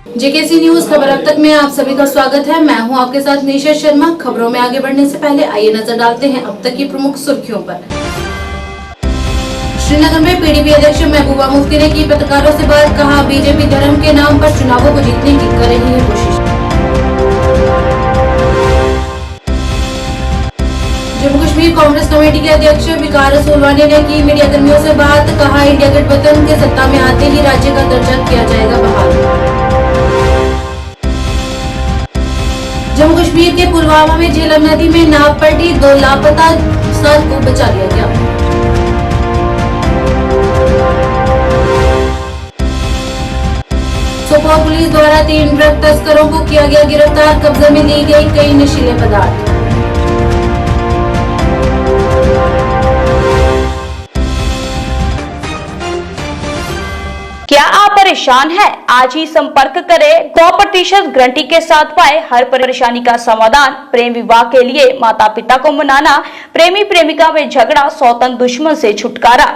JKC news खबर अब तक में आप सभी का स्वागत है। मैं हूं आपके साथ निशा शर्मा। खबरों में आगे बढ़ने से पहले आइए नजर डालते हैं अब तक की प्रमुख सुर्खियों पर। श्रीनगर में पीडीपी अध्यक्ष महबूबा मुफ्ती ने की पत्रकारों से बात, कहा बीजेपी धर्म के नाम पर चुनावों को जीतने की कर रही है कोशिश। जम्मू कश्मीर कांग्रेस कमेटी के अध्यक्ष विकार सोलवानी ने की मीडिया कर्मियों से बात, कहा इंडिया गठबंधन के सत्ता में आते ही राज्य का दर्जा किया जाएगा बहाल। जम्मू कश्मीर के पुलवामा में झेलम नदी में नाव पलटी, 2 लापता 7 को बचा लिया गया। सोपोर पुलिस द्वारा 3 ड्रग तस्करों को किया गया गिरफ्तार, कब्जे में ली गई कई नशीले पदार्थ। क्या आप परेशान हैं? आज ही संपर्क करें। 100% गारंटी के साथ पाए हर परेशानी का समाधान। प्रेम विवाह के लिए माता पिता को मनाना, प्रेमी प्रेमिका में झगड़ा, सौतन दुश्मन से छुटकारा,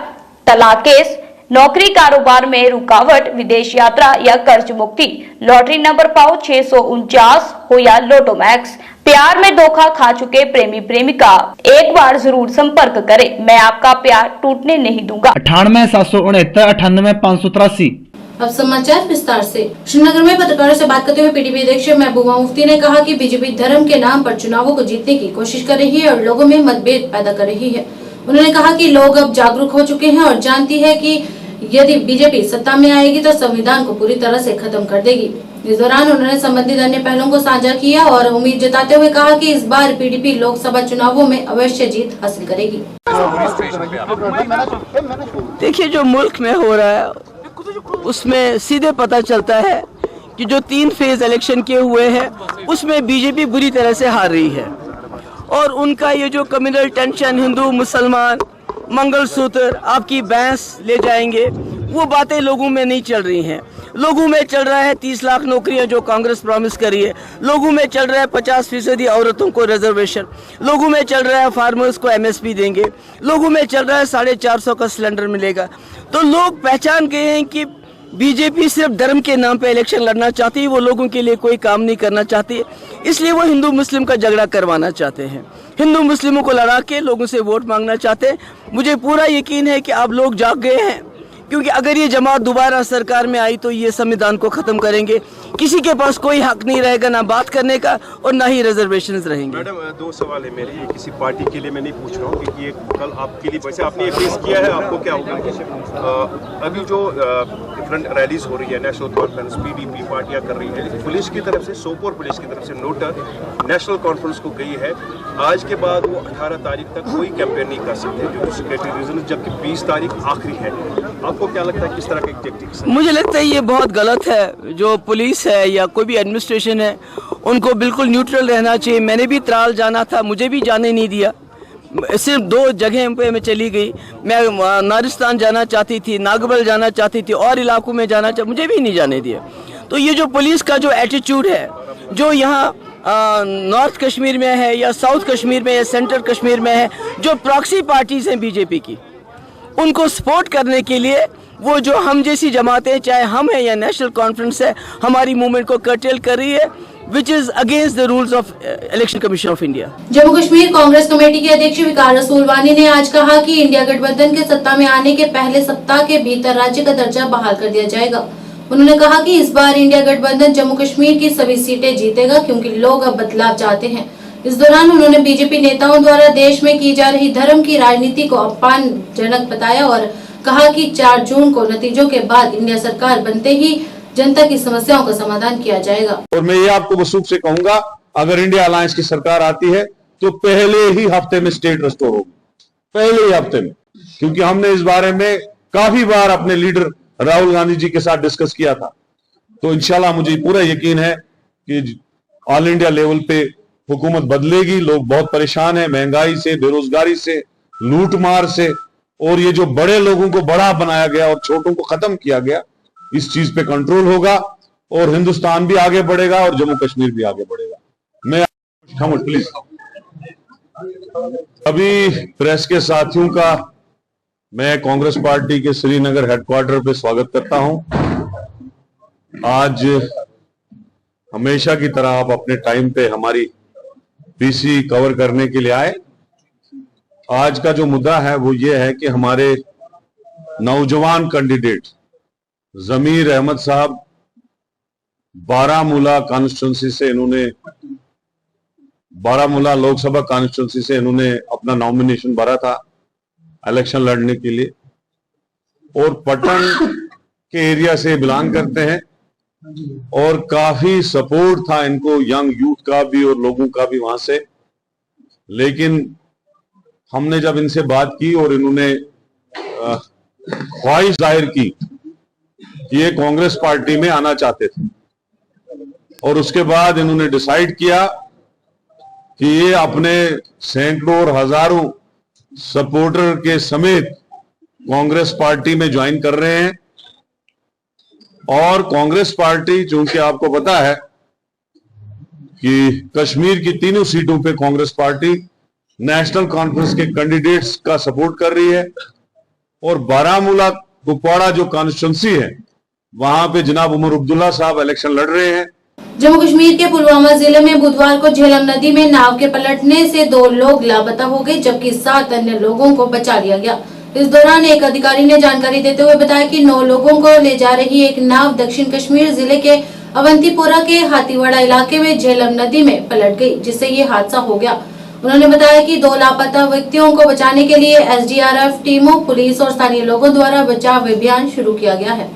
तलाक केस, नौकरी कारोबार में रुकावट, विदेश यात्रा या कर्ज मुक्ति, लॉटरी नंबर पाओ 649 हो या लोटो मैक्स, प्यार में धोखा खा चुके प्रेमी प्रेमिका, एक बार जरूर संपर्क करें। मैं आपका प्यार टूटने नहीं दूंगा। 98 769 98 583। अब समाचार विस्तार से। श्रीनगर में पत्रकारों से बात करते हुए पीडीपी अध्यक्ष महबूबा मुफ्ती ने कहा कि बीजेपी धर्म के नाम पर चुनावों को जीतने की कोशिश कर रही है और लोगों में मतभेद पैदा कर रही है। उन्होंने कहा कि लोग अब जागरूक हो चुके हैं और जानती है कि यदि बीजेपी सत्ता में आएगी तो संविधान को पूरी तरह से खत्म कर देगी। इस दौरान उन्होंने संबंधित अन्य पहलुओं को साझा किया और उम्मीद जताते हुए कहा कि इस बार पीडीपी लोकसभा चुनावों में अवश्य जीत हासिल करेगी। देखिए, जो मुल्क में हो रहा है उसमें सीधे पता चलता है कि जो 3 फेज इलेक्शन के हुए हैं उसमें बीजेपी बुरी तरह से हार रही है और उनका ये जो कम्युनल टेंशन, हिंदू मुसलमान, मंगलसूत्र, आपकी भैंस ले जाएंगे, वो बातें लोगों में नहीं चल रही हैं। लोगों में चल रहा है 30 लाख नौकरियां जो कांग्रेस प्रॉमिस करी है। लोगों में चल रहा है 50% औरतों को रिजर्वेशन। लोगों में चल रहा है फार्मर्स को एमएसपी देंगे। लोगों में चल रहा है 450 का सिलेंडर मिलेगा। तो लोग पहचान गए हैं कि बीजेपी सिर्फ धर्म के नाम पे इलेक्शन लड़ना चाहती है, वो लोगों के लिए कोई काम नहीं करना चाहती है। इसलिए वो हिंदू मुस्लिम का झगड़ा करवाना चाहते हैं, हिंदू मुस्लिमों को लड़ा के लोगों से वोट मांगना चाहते हैं। मुझे पूरा यकीन है कि आप लोग जाग गए हैं, क्योंकि अगर ये जमात दोबारा सरकार में आई तो ये संविधान को खत्म करेंगे। किसी के पास कोई हक नहीं रहेगा ना बात करने का और ना ही रिजर्वेशंस रहेंगे। मैडम, 2 सवाल है मेरे। ये किसी पार्टी के लिए मैं नहीं पूछ रहा हूँ, क्योंकि ये कल आपके लिए वैसे आपने ये फेस किया है, आपको क्या होगा। अभी जो डिफरेंट रैलीज हो रही है, नेशनल कॉन्फ्रेंस, पीडीपी पार्टियां कर रही है, पुलिस की तरफ से, सोपोर पुलिस की तरफ से नोटर नेशनल कॉन्फ्रेंस को गई है। आज के बाद वो 18 तारीख तक कोई कैंपेन नहीं कर सकते ड्यू टू सिक्योरिटी रीजन, जबकि 20 तारीख आखिरी है। आपको क्या लगता है किस तरह के टेक्टिक्स? मुझे लगता है ये बहुत गलत है। जो पुलिस है या कोई भी एडमिनिस्ट्रेशन है उनको बिल्कुल न्यूट्रल रहना चाहिए। मैंने भी त्राल जाना था, मुझे भी जाने नहीं दिया। सिर्फ 2 जगह पे मैं चली गई। मैं नारिस्तान जाना चाहती थी, नागबल जाना चाहती थी और इलाकों में जाना मुझे भी नहीं जाने दिया। तो ये जो पुलिस का जो एटीट्यूड है, जो यहाँ नॉर्थ कश्मीर में है या साउथ कश्मीर में या सेंट्रल कश्मीर में है, जो प्रॉक्सी पार्टीज हैं बीजेपी की, उनको सपोर्ट करने के लिए वो जो हम जैसी जमातें, चाहे हम हैं या नेशनल कॉन्फ्रेंस है, हमारी मूवमेंट को कर्टेल कर रही है, which is against the rules of Election Commission of India। Jammu Kashmir Congress committee के अध्यक्ष विकार सोलवानी ने आज कहा कि इंडिया गठबंधन के सत्ता में आने के पहले सप्ताह के भीतर राज्य का दर्जा बहाल कर दिया जाएगा। उन्होंने कहा कि इस बार इंडिया गठबंधन जम्मू कश्मीर की सभी सीटें जीतेगा, क्योंकि लोग अब बदलाव चाहते हैं। इस दौरान उन्होंने बीजेपी नेताओं द्वारा देश में की जा रही धर्म की राजनीति को अपमानजनक बताया और कहा कि 4 जून को नतीजों के बाद इंडिया सरकार बनते ही जनता की समस्याओं का समाधान किया जाएगा। और मैं ये आपको वसूख से कहूंगा, अगर इंडिया अलायंस की सरकार आती है तो पहले ही हफ्ते में स्टेट रिस्टोर होगी, पहले ही हफ्ते में, क्योंकि हमने इस बारे में काफी बार अपने लीडर राहुल गांधी जी के साथ डिस्कस किया था। तो इंशाल्लाह मुझे पूरा यकीन है कि ऑल इंडिया लेवल पे हुकूमत बदलेगी। लोग बहुत परेशान हैं महंगाई से, बेरोजगारी से, लूटमार से, और ये जो बड़े लोगों को बड़ा बनाया गया और छोटों को खत्म किया गया, इस चीज पे कंट्रोल होगा और हिंदुस्तान भी आगे बढ़ेगा और जम्मू कश्मीर भी आगे बढ़ेगा। मैं प्लीज अभी प्रेस के साथियों का मैं कांग्रेस पार्टी के श्रीनगर हेडक्वार्टर पे स्वागत करता हूं। आज हमेशा की तरह आप अपने टाइम पे हमारी पीसी कवर करने के लिए आए। आज का जो मुद्दा है वो ये है कि हमारे नौजवान कैंडिडेट जमीर अहमद साहब बारामूला कॉन्स्टिट्यूंसी से इन्होंने बारामूला लोकसभा कॉन्स्टिट्यूंसी से इन्होंने अपना नॉमिनेशन भरा था इलेक्शन लड़ने के लिए और पटन के एरिया से बिलोंग करते हैं और काफी सपोर्ट था इनको यंग यूथ का भी और लोगों का भी वहां से। लेकिन हमने जब इनसे बात की और इन्होंने ख्वाहिश जाहिर की कि ये कांग्रेस पार्टी में आना चाहते थे और उसके बाद इन्होंने डिसाइड किया कि ये अपने सैकड़ों और हजारों सपोर्टर के समेत कांग्रेस पार्टी में ज्वाइन कर रहे हैं। और कांग्रेस पार्टी, चूंकि आपको पता है कि कश्मीर की तीनों सीटों पे कांग्रेस पार्टी नेशनल कॉन्फ्रेंस के कैंडिडेट्स का सपोर्ट कर रही है और बारामूला कुपवाड़ा जो कॉन्स्टिट्यूंसी है वहां पे जनाब उमर अब्दुल्ला साहब इलेक्शन लड़ रहे हैं। जम्मू कश्मीर के पुलवामा जिले में बुधवार को झेलम नदी में नाव के पलटने से 2 लोग लापता हो गए जबकि 7 अन्य लोगों को बचा लिया गया। इस दौरान एक अधिकारी ने जानकारी देते हुए बताया कि 9 लोगों को ले जा रही एक नाव दक्षिण कश्मीर जिले के अवंतीपोरा के हाथीवाड़ा इलाके में झेलम नदी में पलट गई जिससे ये हादसा हो गया। उन्होंने बताया कि 2 लापता व्यक्तियों को बचाने के लिए एसडीआरएफ टीमों, पुलिस और स्थानीय लोगों द्वारा बचाव अभियान शुरू किया गया है।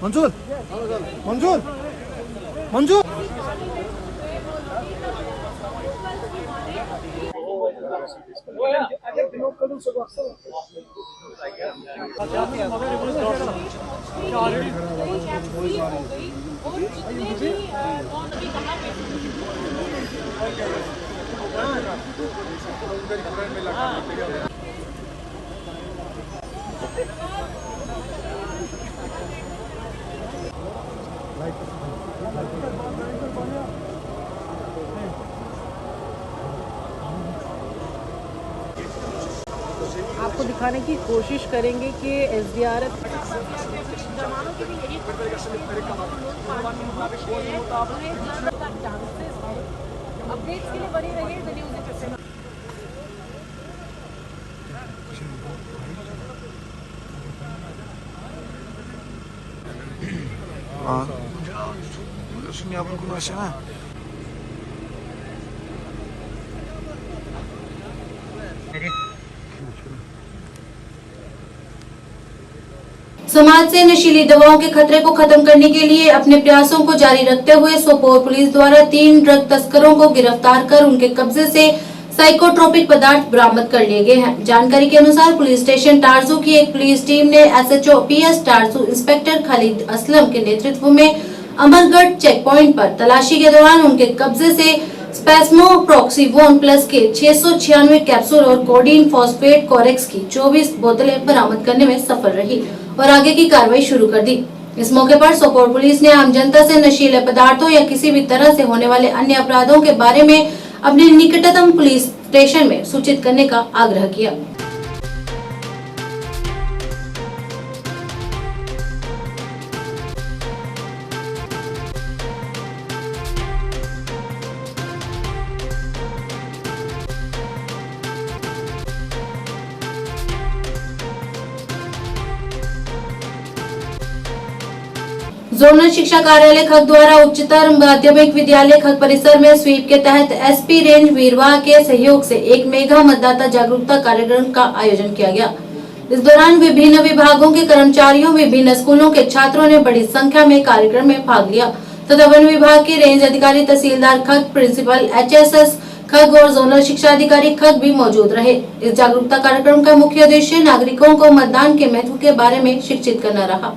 मंजूर मंजूर मंजूर आपको दिखाने की कोशिश करेंगे कि एसडीआरएफ अपडेट्स के लिए बने रहिए द न्यूज़ इंटरसेप्ट। समाज से नशीली दवाओं के खतरे को खत्म करने के लिए अपने प्रयासों को जारी रखते हुए सोपोर पुलिस द्वारा 3 ड्रग तस्करों को गिरफ्तार कर उनके कब्जे से साइकोट्रोपिक पदार्थ बरामद कर लिए गए हैं। जानकारी के अनुसार पुलिस स्टेशन टारजू की एक पुलिस टीम ने SHO PS Tarzoo inspector Khalid Aslam के नेतृत्व में अमरगढ़ चेक पॉइंट पर तलाशी के दौरान उनके कब्जे से स्पेस्मोप्रोक्सीवोन प्लस के 696 कैप्सूल और कोडीन फॉस्फेट कोरेक्स की 24 बोतलें बरामद करने में सफल रही और आगे की कार्रवाई शुरू कर दी। इस मौके पर सोपोर पुलिस ने आम जनता से नशीले पदार्थों या किसी भी तरह से होने वाले अन्य अपराधों के बारे में अपने निकटतम पुलिस स्टेशन में सूचित करने का आग्रह किया। जोनल शिक्षा कार्यालय खग द्वारा उच्चतर माध्यमिक विद्यालय खग परिसर में स्वीप के तहत एसपी रेंज वीरवाह के सहयोग से एक मेगा मतदाता जागरूकता कार्यक्रम का आयोजन किया गया। इस दौरान विभिन्न विभागों के कर्मचारियों, विभिन्न स्कूलों के छात्रों ने बड़ी संख्या में कार्यक्रम में भाग लिया तथा वन विभाग के रेंज अधिकारी, तहसीलदार खग, प्रिंसिपल एचएसएस खग और जोनल शिक्षा अधिकारी खग भी मौजूद रहे। इस जागरूकता कार्यक्रम का मुख्य उद्देश्य नागरिकों को मतदान के महत्व के बारे में शिक्षित करना रहा।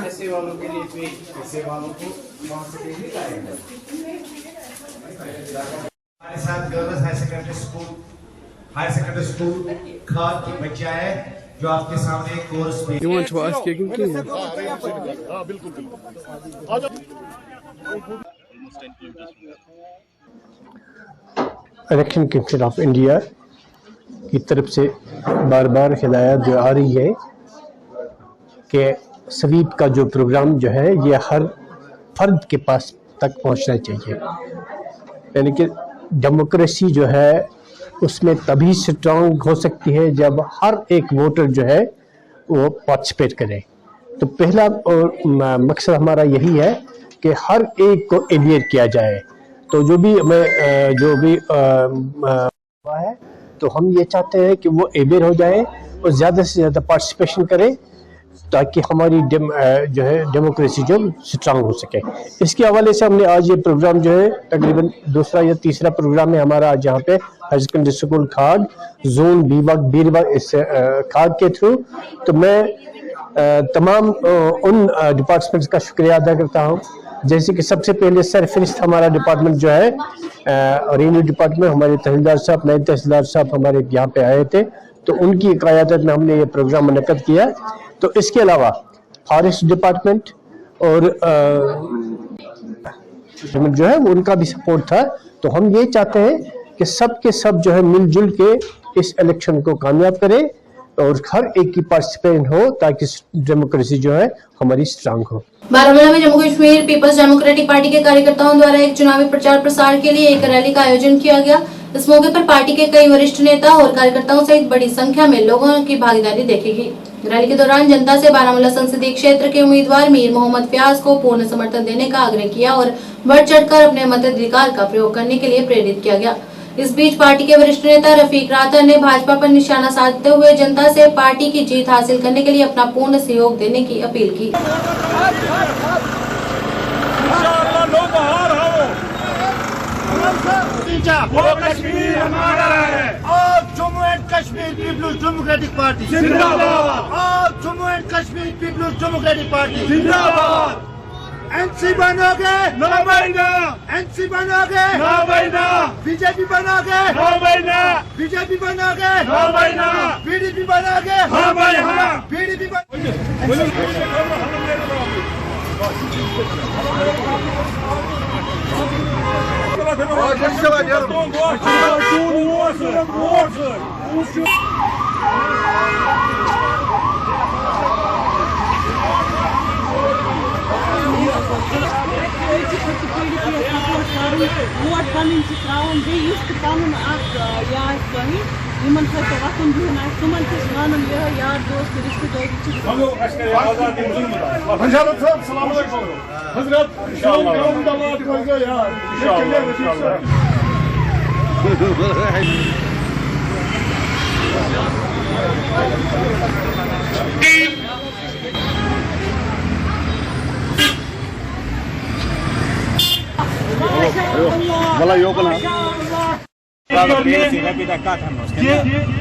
ऐसे वालों के लिए पेज, ऐसे वालों को कौन से पेज आएगा? हमारे साथ गर्ल्स हायर सेकेंडरी स्कूल खाद की बच्चा है जो आपके सामने कोर्स में इलेक्शन कमीशन ऑफ इंडिया की तरफ से बार बार हिदायत जो आ रही है कि स्वीप का जो प्रोग्राम जो है ये हर फर्द के पास तक पहुंचना चाहिए। यानी कि डेमोक्रेसी जो है उसमें तभी स्ट्रांग हो सकती है जब हर एक वोटर जो है वो पार्टिसिपेट करे। तो पहला मकसद हमारा यही है कि हर एक को एलिएट किया जाए। तो जो भी है तो हम ये चाहते हैं कि वो अवेयर हो जाए और ज़्यादा से ज़्यादा पार्टिसिपेशन करे ताकि हमारी जो है डेमोक्रेसी जो स्ट्रांग हो सके। इसके हवाले से हमने आज ये प्रोग्राम जो है तकरीबन दूसरा या तीसरा प्रोग्राम है हमारा आज यहाँ पे हायर सेकेंडरी स्कूल खाग जोन बीरबाग इस खाग के थ्रू। तो मैं तमाम उन डिपार्टमेंट्स का शुक्रिया अदा करता हूँ। जैसे कि सबसे पहले सरफरिस्त हमारा डिपार्टमेंट जो है रेवेन्यू डिपार्टमेंट, हमारे तहसीलदार साहब नए तहसीलदार साहब हमारे यहाँ पे आए थे, तो उनकी क़यादत में हमने ये प्रोग्राम मुनक़्क़द किया। तो इसके अलावा फॉरेस्ट डिपार्टमेंट और जो है उनका भी सपोर्ट था। तो हम ये चाहते हैं कि सब के सब जो है मिलजुल के इस इलेक्शन को कामयाब करें और हर एक की पार्टिसिपेशन हो ताकि डेमोक्रेसी जो है हमारी स्ट्रांग हो। बारामूला में Jammu Kashmir Peoples Democratic Party के कार्यकर्ताओं द्वारा एक चुनावी प्रचार प्रसार के लिए एक रैली का आयोजन किया गया। इस मौके पर पार्टी के कई वरिष्ठ नेता और कार्यकर्ताओं सहित बड़ी संख्या में लोगों की भागीदारी देखी गई। रैली के दौरान जनता से बारामूला संसदीय क्षेत्र के उम्मीदवार मीर मोहम्मद फयाज को पूर्ण समर्थन देने का आग्रह किया और बढ़ चढ़कर अपने मताधिकार का प्रयोग करने के लिए प्रेरित किया गया। इस बीच पार्टी के वरिष्ठ नेता रफीक रातर ने भाजपा पर निशाना साधते हुए जनता से पार्टी की जीत हासिल करने के लिए अपना पूर्ण सहयोग देने की अपील की। कश्मीर हमारा है और Jammu and Kashmir Peoples Democratic Party जिंदाबाद और Jammu and Kashmir Peoples Democratic Party जिंदाबाद। एनसी बनोगे ना बना, एनसी बनोगे ना बना, बीजेपी बनोगे ना बना, बीजेपी बनोगे ना बना, पीडीपी बनोगे हाँ भाई हाँ, पीडीपी वोट पन्न त्रावन यमन सहित वतन बिहन तुमन वन यार दोस्त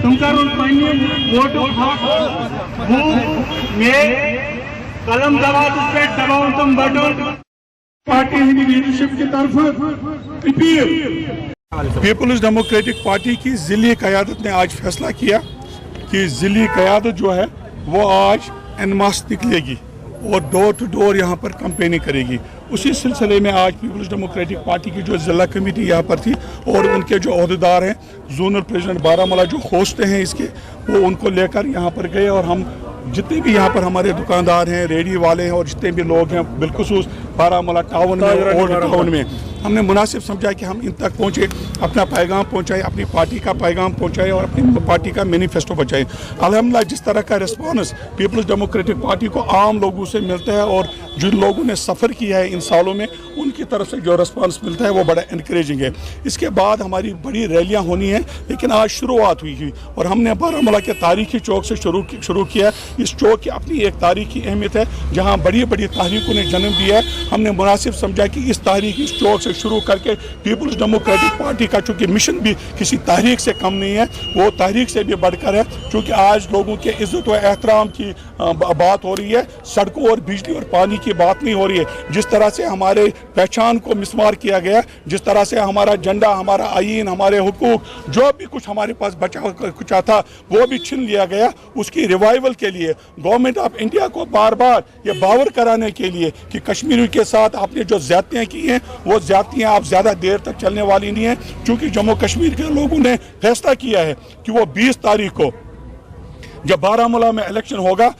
तुम करुन वोट कलम दबा पे दबाओ तुम बटन पार्टी लीडरशिप की तरफ पीपल्स डेमोक्रेटिक पार्टी की जिली क़यादत ने आज फैसला किया कि जिली क़यादत जो है वो आज एनमास निकलेगी और डोर टू डोर यहाँ पर कैंपेनिंग करेगी। उसी सिलसिले में आज पीपल्स डेमोक्रेटिक पार्टी की जो ज़िला कमेटी यहाँ पर थी और उनके जो अहदेदार हैं जोनल प्रेसिडेंट बारामूला जो होस्ट हैं इसके, वो उनको लेकर यहाँ पर गए और हम जितने भी यहाँ पर हमारे दुकानदार हैं, रेडी वाले हैं और जितने भी लोग हैं बिलखुसूस बारामूला टाउन में ओल्ड टाउन में हमने मुनासिब समझा कि हम इन तक पहुँचे, अपना पैगाम पहुँचाए, अपनी पार्टी का पैगाम पहुँचाए और अपनी पार्टी का मैनिफेस्टो बचाए। अल्हम्दुलिल्लाह जिस तरह का रिस्पॉन्स पीपल्स डेमोक्रेटिक पार्टी को आम लोगों से मिलता है और जिन लोगों ने सफ़र किया है इन सालों में उनकी तरफ से जो रिस्पॉन्स मिलता है वो बड़ा इनक्रेजिंग है। इसके बाद हमारी बड़ी रैलियाँ होनी हैं, लेकिन आज शुरुआत हुई थी और हमने बारामूला के तारीखी चौक से शुरू किया। इस चौक की अपनी एक तारीखी अहमियत है, जहाँ बड़ी बड़ी तहरीकों ने जन्म दिया है। हमने मुनासिब समझा कि इस तारीखी चौक से शुरू करके पीपल्स डेमोक्रेटिक पार्टी का चूँकि मिशन भी किसी तहरीक से कम नहीं है, वो तहरीक से भी बढ़कर है, क्योंकि आज लोगों के इज्जत व एहतराम की बात हो रही है, सड़कों और बिजली और पानी की बात नहीं हो रही है। जिस तरह से हमारे पहचान को मिसमार किया गया, जिस तरह से हमारा झंडा, हमारा आईन, हमारे हुकूक, जो भी कुछ हमारे पास बचा कुचा था वो भी छीन लिया गया। उसकी रिवाइवल के लिए गवर्नमेंट ऑफ इंडिया को बार बार ये बावर कराने के लिए कि कश्मीर के साथ आपने जो ज्यादतियाँ की हैं वो ज्यादतियाँ आप ज़्यादा देर तक चलने वाली नहीं हैं, क्योंकि जम्मू कश्मीर के लोगों ने फैसला किया है कि वो 20 तारीख को जब बारामूला में इलेक्शन होगा,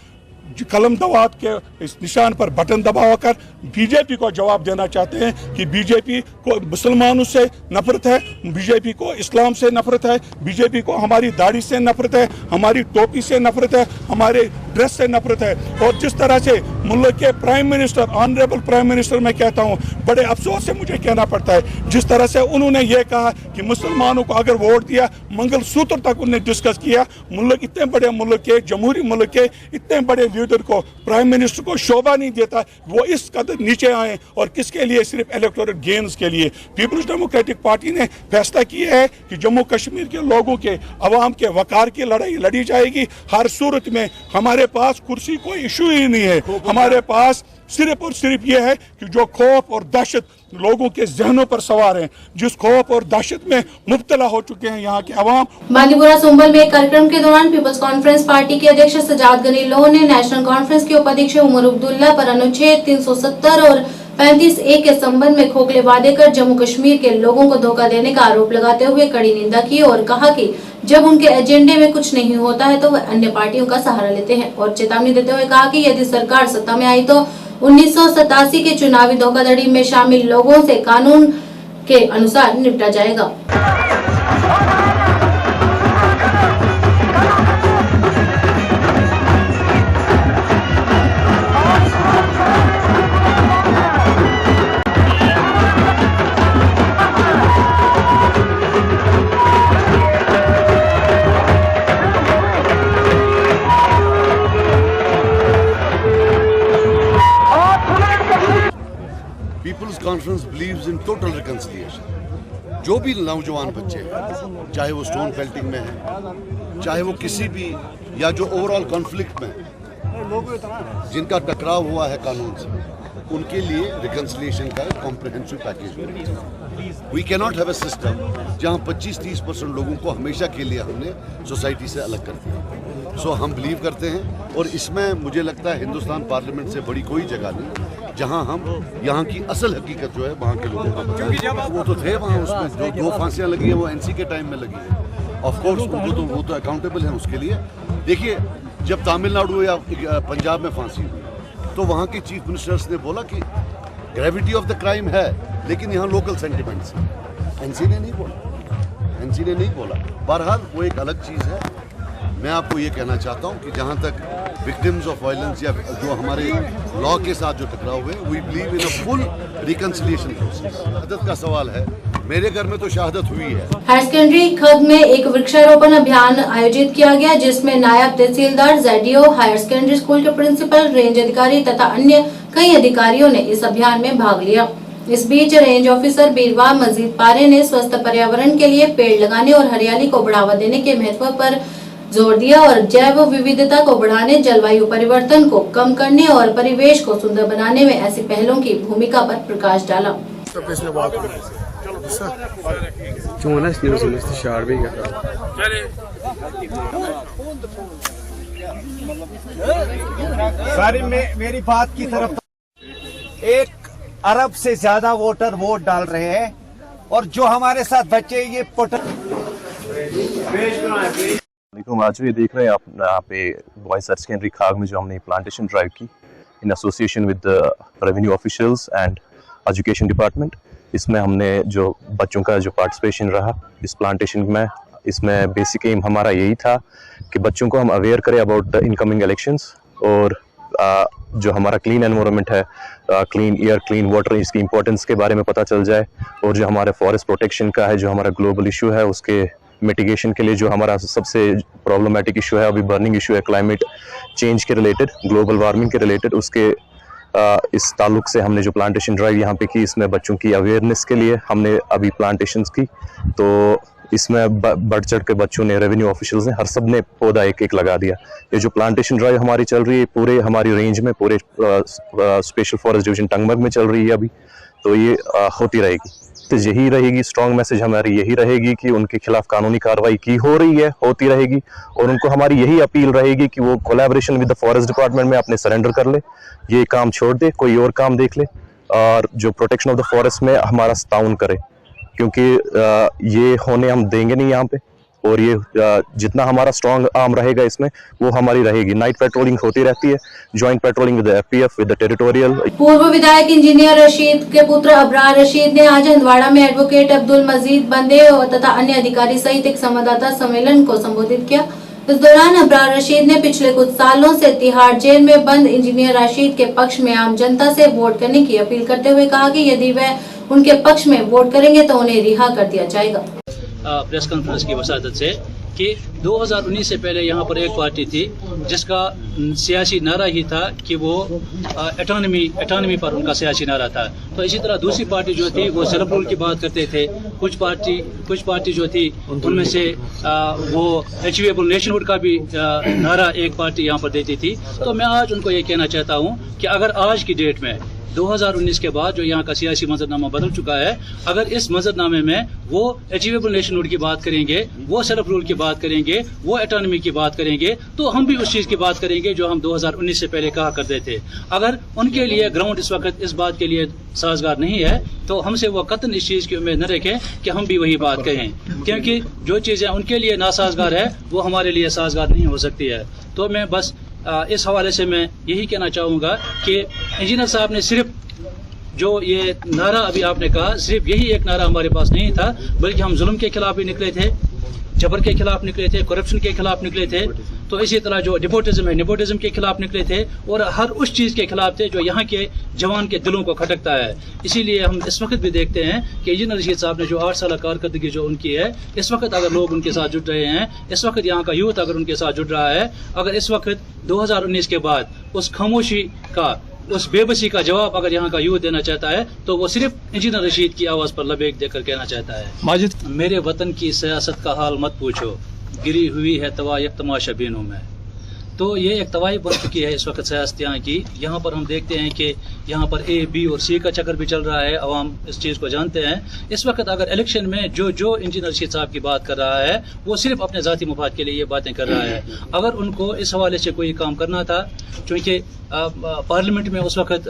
कलम दवात के इस निशान पर बटन दबाकर बीजेपी को जवाब देना चाहते हैं कि बीजेपी को मुसलमानों से नफरत है, बीजेपी को इस्लाम से नफरत है, बीजेपी को हमारी दाढ़ी से नफरत है, हमारी टोपी से नफरत है, हमारे ड्रेस से नफरत है। और जिस तरह से मुल्क के prime minister, honourable prime minister मैं कहता हूँ, बड़े अफसोस से मुझे कहना पड़ता है, जिस तरह से उन्होंने ये कहा कि मुसलमानों को अगर वोट दिया, मंगलसूत्र तक उन्होंने डिस्कस किया। मुल्क इतने बड़े मुल्क के, जमहूरी मुल्क के इतने बड़े लीडर को, प्राइम मिनिस्टर को शोभा नहीं देता वो इस कदर नीचे आए, और किसके लिए? सिर्फ इलेक्टोरल गेन्स के लिए। पीपल्स डेमोक्रेटिक पार्टी ने फैसला किया है कि जम्मू कश्मीर के लोगों के, अवाम के वकार की लड़ाई लड़ी जाएगी। हर सूरत में हमारे पास कुर्सी कोई इशू ही नहीं है, हमारे पास सिर्फ और सिर्फ ये है कि जो खौफ और दहशत लोगों के जहनों पर सवार हैं, जिस खौफ और दहशत में मुब्तला हो चुके हैं यहाँ के अवाम। बांदीपुरा संभल में एक कार्यक्रम के दौरान पीपल्स कॉन्फ्रेंस पार्टी के अध्यक्ष सजाद गनी लोन ने नेशनल कॉन्फ्रेंस के उपाध्यक्ष उमर अब्दुल्ला पर अनुच्छेद 370 और 35A के संबंध में खोखले वादे कर जम्मू कश्मीर के लोगों को धोखा देने का आरोप लगाते हुए कड़ी निंदा की और कहा कि जब उनके एजेंडे में कुछ नहीं होता है तो वह अन्य पार्टियों का सहारा लेते हैं, और चेतावनी देते हुए कहा कि यदि सरकार सत्ता में आई तो 1987 के चुनावी धोखाधड़ी में शामिल लोगों से कानून के अनुसार निपटा जाएगा। Peoples Conference believes in total reconciliation. जो भी नौजवान बच्चे हैं, चाहे वो स्टोन पेल्टिंग में है, चाहे वो किसी भी, या जो ओवरऑल कॉन्फ्लिक्ट में, जिनका टकराव हुआ है कानून से, उनके लिए रिकंसिलिएशन का एक comprehensive package. We can not have a system जहां 25-30% लोगों को हमेशा के लिए हमने सोसाइटी से अलग कर दिया। सो हम बिलीव करते हैं, और इसमें मुझे लगता है हिंदुस्तान पार्लियामेंट से बड़ी कोई जगह नहीं जहां हम यहाँ की असल हकीकत जो है वहाँ के लोगों का, वो तो थे वहाँ, उसमें जो 2 फांसियाँ लगी है वो NC के टाइम में लगी है। ऑफ कोर्स वो तो अकाउंटेबल है उसके लिए। देखिए, जब तमिलनाडु या पंजाब में फांसी हुई तो वहाँ के चीफ मिनिस्टर्स ने बोला कि ग्रेविटी ऑफ द क्राइम है, लेकिन यहाँ लोकल सेंटिमेंट्स हैं। NC ने नहीं बोला। बहरहाल वो एक अलग चीज़ है। मैं आपको ये कहना चाहता हूँ कि जहाँ तक विक्टिम्स ऑफ वायलेंस या जो हमारे लॉ के साथ जो टकराव हुए, we believe in a full reconciliation process. शहादत का सवाल है, मेरे घर में तो शहादत हुई है। हायर सेकेंडरी खद में एक वृक्षारोपण अभियान आयोजित किया गया, जिसमें नायब तहसीलदार, ZDO, हायर सेकेंडरी स्कूल के प्रिंसिपल, रेंज अधिकारी तथा अन्य कई अधिकारियों ने इस अभियान में भाग लिया। इस बीच रेंज ऑफिसर बीरवा मजीद पारे ने स्वस्थ पर्यावरण के लिए पेड़ लगाने और हरियाली को बढ़ावा देने के महत्व पर जोर दिया और जैव विविधता को बढ़ाने, जलवायु परिवर्तन को कम करने और परिवेश को सुंदर बनाने में ऐसी पहलों की भूमिका पर प्रकाश डाला। सारी मेरी बात की तरफ 1 अरब से ज्यादा वोटर वोट डाल रहे हैं, और जो हमारे साथ बच्चे ये आज भी देख रहे हैं आप यहाँ पे बॉयज हायर सेकेंडरी खाग में जो हमने प्लांटेशन ड्राइव की in association with revenue officials and education department. इसमें हमने जो बच्चों का जो पार्टिसिपेशन रहा इस प्लांटेशन में, इसमें बेसिक एम हमारा यही था कि बच्चों को हम अवेयर करें अबाउट द इनकमिंग इलेक्शंस, और जो हमारा क्लीन एनवायरनमेंट है, क्लीन एयर, क्लीन वाटर, इसकी इंपॉर्टेंस के बारे में पता चल जाए, और जो हमारे फॉरेस्ट प्रोटेक्शन का है, जो हमारा ग्लोबल इशू है, उसके मिटिगेशन के लिए जो हमारा सबसे प्रॉब्लमेटिक इशू है, अभी बर्निंग इशू है क्लाइमेट चेंज के रिलेटेड, ग्लोबल वार्मिंग के रिलेटेड, उसके इस ताल्लुक से हमने जो प्लांटेशन ड्राइव यहाँ पे की, इसमें बच्चों की अवेयरनेस के लिए हमने अभी प्लांटेशंस की। तो इसमें बढ़ चढ़ के बच्चों ने, रेवेन्यू ऑफिशियल्स ने, हर सब ने पौधा एक एक लगा दिया। ये जो प्लांटेशन ड्राइव हमारी चल रही है पूरे हमारी रेंज में, पूरे स्पेशल फॉरेस्ट डिवीजन टंगमर्ग में चल रही है अभी, तो ये होती रहेगी। तो यही रहेगी स्ट्रॉन्ग मैसेज हमारी, यही रहेगी कि उनके खिलाफ कानूनी कार्रवाई की हो रही है, होती रहेगी। और उनको हमारी यही अपील रहेगी कि वो collaboration with the forest department में अपने सरेंडर कर ले, ये काम छोड़ दे, कोई और काम देख ले, और जो प्रोटेक्शन ऑफ द फॉरेस्ट में हमारा ताउन करे, क्योंकि ये होने हम देंगे नहीं यहाँ पे। और ये जितना हमारा स्ट्रॉन्ग आर्म रहेगा इसमें, वो हमारी रहेगी। नाइट पेट्रोलिंग होती रहती है, joint patrolling with FPF, with the territorial. पूर्व विधायक इंजीनियर रशीद के पुत्र अबरार रशीद ने आज हंदवाड़ा में एडवोकेट अब्दुल मजीद बंदे तथा अन्य अधिकारी सहित एक संवाददाता सम्मेलन को संबोधित किया। इस दौरान अबरार रशीद ने पिछले कुछ सालों से तिहाड़ जेल में बंद इंजीनियर रशीद के पक्ष में आम जनता से वोट करने की अपील करते हुए कहा कि यदि वह उनके पक्ष में वोट करेंगे तो उन्हें रिहा कर दिया जाएगा। प्रेस कॉन्फ्रेंस की वसादत से कि 2019 से पहले यहाँ पर एक पार्टी थी जिसका सियासी नारा ही था कि वो एटॉनमी पर उनका सियासी नारा था। तो इसी तरह दूसरी पार्टी जो थी वो सेल्फ रूल की बात करते थे। कुछ पार्टी जो थी उनमें से वो अचीवेबल नेशनहुड का भी नारा एक पार्टी यहाँ पर देती थी। तो मैं आज उनको ये कहना चाहता हूँ कि अगर आज की डेट में 2019 के बाद जो यहाँ का सियासी मंजरनामा बदल चुका है, अगर इस मंजरनामे में वो अचीवेबल नेशनहुड की बात करेंगे, वो सेल्फ रूल की बात करेंगे, वो एटॉनमी की बात करेंगे, तो हम भी उस चीज़ की बात करेंगे जो हम 2019 से पहले कहा करते थे। अगर उनके लिए ग्राउंड इस वक्त इस बात के लिए साजगार नहीं है तो हमसे वो कतन इस चीज़ की उम्मीद न रखें कि हम भी वही बात कहें, क्योंकि जो चीज़ें उनके लिए नासाजगार है वो हमारे लिए साजगार नहीं हो सकती है। तो मैं बस इस हवाले से मैं यही कहना चाहूँगा कि इंजीनियर साहब ने सिर्फ जो ये नारा अभी आपने कहा, सिर्फ यही एक नारा हमारे पास नहीं था, बल्कि हम जुल्म के खिलाफ भी निकले थे, जबर के खिलाफ निकले थे, करप्शन के खिलाफ निकले थे। तो इसी तरह जो नेपोटिज्म है, नेपोटिज्म के खिलाफ निकले थे, और हर उस चीज़ के खिलाफ थे जो यहाँ के जवान के दिलों को खटकता है। इसीलिए हम इस वक्त भी देखते हैं कि इंजीनियर रशीद साहब ने जो 8 साल कारकर्दगी जो उनकी है, इस वक्त अगर लोग उनके साथ जुड़ रहे हैं, इस वक्त यहाँ का यूथ अगर उनके साथ जुड़ रहा है, अगर इस वक्त 2019 के बाद उस खामोशी का, उस बेबसी का जवाब अगर यहाँ का यूथ देना चाहता है, तो वो सिर्फ इंजीनियर रशीद की आवाज़ पर लबेक देकर कहना चाहता है। माजिद, मेरे वतन की सियासत का हाल मत पूछो, गिरी हुई है तवायफ तमाशा बीनों में। तो ये एक तवाई बन चुकी है इस वक्त सियासत यहाँ की। यहाँ पर हम देखते हैं कि यहाँ पर A, B और C का चक्कर भी चल रहा है, अवाम इस चीज़ को जानते हैं। इस वक्त अगर इलेक्शन में जो इंजीनियर रशीद साहब की बात कर रहा है, वो सिर्फ अपने ज़ाती मुफाद के लिए ये बातें कर रहा है। अगर उनको इस हवाले से कोई काम करना था, क्योंकि पार्लियामेंट में उस वक्त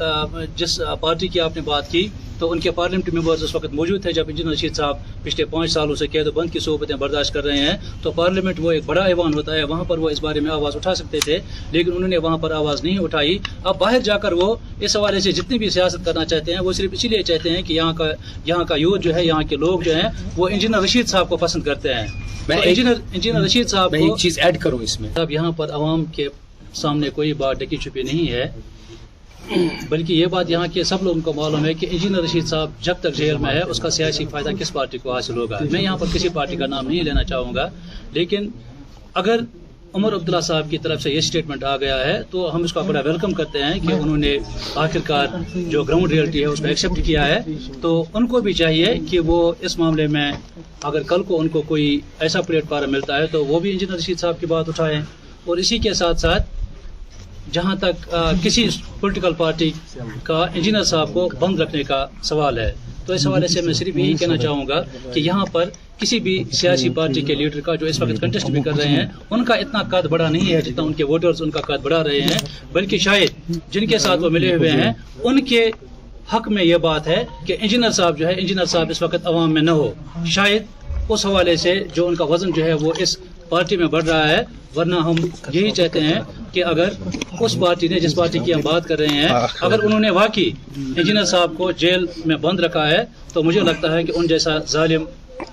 जिस पार्टी की आपने बात की, तो उनके पार्लियामेंट मेंबर्स उस वक्त मौजूद थे जब इंजीनियर रशीद साहब पिछले 5 सालों से कैद बंद की सोबतें बर्दाश्त कर रहे हैं। तो पार्लियामेंट वो एक बड़ा ऐवान होता है, वहाँ पर वो इस बारे में आवाज़ उठा सकते थे, लेकिन उन्होंने वहाँ पर आवाज़ नहीं उठाई। अब बाहर जाकर वो इस हवाले से जितनी भी सियासत करना चाहते हैं, वो सिर्फ इसीलिए चाहते हैं कि यहाँ का यूथ जो है, यहाँ के लोग जो हैं, वो इंजीनियर रशीद साहब को पसंद करते हैं। मैं इंजीनियर रशीद साहब को एक चीज़ ऐड करूँ इसमें, अब यहाँ पर आवाम के सामने कोई बात ढकी छुपी नहीं है, बल्कि ये बात यहाँ के सब लोगों को मालूम है कि इंजीनियर रशीद साहब जब तक जेल में है, उसका सियासी फ़ायदा किस पार्टी को हासिल होगा। मैं यहाँ पर किसी पार्टी का नाम नहीं लेना चाहूँगा, लेकिन अगर उमर अब्दुल्ला साहब की तरफ से ये स्टेटमेंट आ गया है, तो हम इसका बड़ा वेलकम करते हैं कि उन्होंने आखिरकार जो ग्राउंड रियलिटी है उसको एक्सेप्ट किया है। तो उनको भी चाहिए कि वो इस मामले में अगर कल को उनको कोई ऐसा प्लेटफार्म मिलता है, तो वो भी इंजीनियर रशीद साहब की बात उठाएँ। और इसी के साथ साथ जहाँ तक किसी पॉलिटिकल पार्टी का इंजीनियर साहब को बंद रखने का सवाल है, तो इस हवाले से मैं सिर्फ यही कहना चाहूँगा कि यहाँ पर किसी भी सियासी पार्टी के लीडर का जो इस वक्त कंटेस्ट भी कर रहे हैं, उनका इतना कद बड़ा नहीं है जितना उनके वोटर्स उनका कद बढ़ा रहे हैं, बल्कि शायद जिनके साथ वो मिले हुए हैं उनके हक में ये बात है कि इंजीनियर साहब जो है, इंजीनियर साहब इस वक्त अवाम में न हो। शायद उस हवाले से जो उनका वजन जो है वो इस पार्टी में बढ़ रहा है, वरना हम यही चाहते हैं कि अगर उस पार्टी ने, जिस पार्टी की हम बात कर रहे हैं, अगर उन्होंने वाकई इंजीनियर साहब को जेल में बंद रखा है, तो मुझे लगता है कि उन जैसा जालिम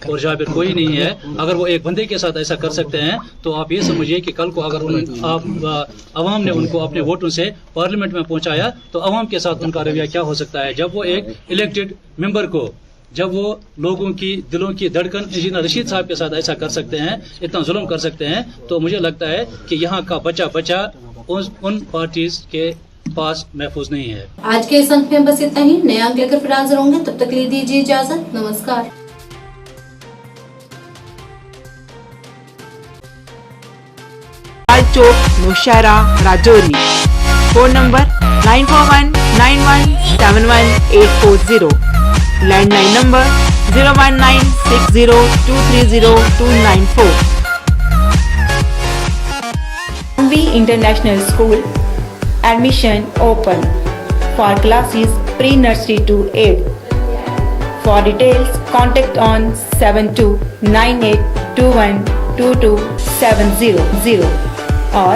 और जाबिर कोई नहीं है। अगर वो एक बंदे के साथ ऐसा कर सकते हैं, तो आप ये समझिए कि कल को अगर अवाम ने उनको अपने वोटों से पार्लियामेंट में पहुंचाया, तो अवाम के साथ उनका रवैया क्या हो सकता है। जब वो एक इलेक्टेड मेंबर को, जब वो लोगों की दिलों की धड़कन इंजीनियर रशीद साहब के साथ ऐसा कर सकते हैं, इतना जुल्म कर सकते हैं, तो मुझे लगता है कि यहाँ का बच्चा उन पार्टीज के पास महफूज नहीं है। आज के इस अंक में बस इतना ही। नए अंक लेकर फिर हाजिर होंगे, तब तक ले दीजिए इजाजत। नमस्कार। चौक Nowshera Rajouri. Phone number 9419171840। Landline number 01960230294। MV International School. Admission open for classes pre-nursery to 8. For details, contact on 7298212270 or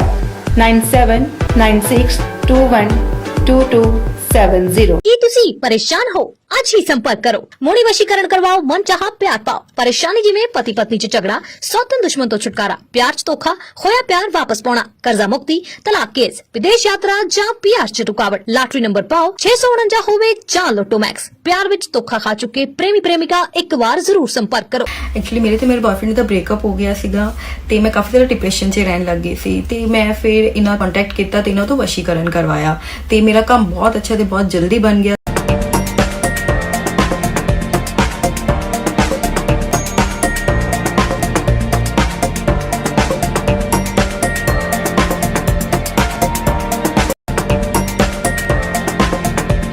9796212270। ਕੀ ਤੁਸੀਂ ਪਰੇਸ਼ਾਨ ਹੋ? ਅੱਜ ਹੀ ਸੰਪਰਕ ਕਰੋ। ਮੋੜੀ ਵਸ਼ੀਕਰਨ ਕਰਵਾਓ, ਮਨ ਚਾਹਾ ਪਿਆਰ ਪਾਓ। ਪਰੇਸ਼ਾਨੀ ਜਿਵੇਂ ਪਤੀ ਪਤਨੀ ਚ ਝਗੜਾ, ਸੌਤਨ ਦੁਸ਼ਮਣ ਤੋਂ ਛੁਟਕਾਰਾ, ਪਿਆਰ ਚ ਧੋਖਾ, ਹੋਇਆ ਪਿਆਰ ਵਾਪਸ ਪਾਉਣਾ, ਕਰਜ਼ਾ ਮੁਕਤੀ, ਤਲਾਕ ਕੇਸ, ਵਿਦੇਸ਼ ਯਾਤਰਾ ਜਾਂ ਪਿਆਰ ਚ ਰੁਕਾਵਟ। ਲਾਟਰੀ ਨੰਬਰ ਪਾਓ 649 ਹੋਵੇ ਜਾਂ ਲੋਟੋ ਮੈਕਸ। ਪਿਆਰ ਵਿੱਚ ਧੋਖਾ ਖਾ ਚੁੱਕੇ ਪ੍ਰੇਮੀ ਪ੍ਰੇਮਿਕਾ ਇੱਕ ਵਾਰ ਜ਼ਰੂਰ ਸੰਪਰਕ ਕਰੋ। ਐਕਚੁਅਲੀ ਮੇਰੇ ਤੇ ਮੇਰੇ ਬॉयਫ੍ਰੈਂਡ ਦਾ ਬ੍ਰੇਕਅਪ ਹੋ ਗਿਆ ਸੀਗਾ ਤੇ ਮੈਂ ਕਾਫੀ ਜ਼ਿਆਦਾ ਡਿਪਰੈਸ਼ਨ 'ਚ ਰਹਿਣ ਲੱਗ ਗਈ ਸੀ ਤੇ ਮੈਂ ਫਿਰ ਇਹਨਾਂ ਕੰਟੈਕਟ ਕੀਤਾ ਤੇ ਇਹਨਾਂ ਤੋਂ ਵਸ਼ੀਕਰਨ ਕਰਵਾਇਆ ਤੇ ਮੇਰਾ ਕੰਮ ਬਹੁਤ ਅੱਛਾ ਤੇ ਬਹੁਤ ਜਲਦੀ ਬਣ ਗਿਆ।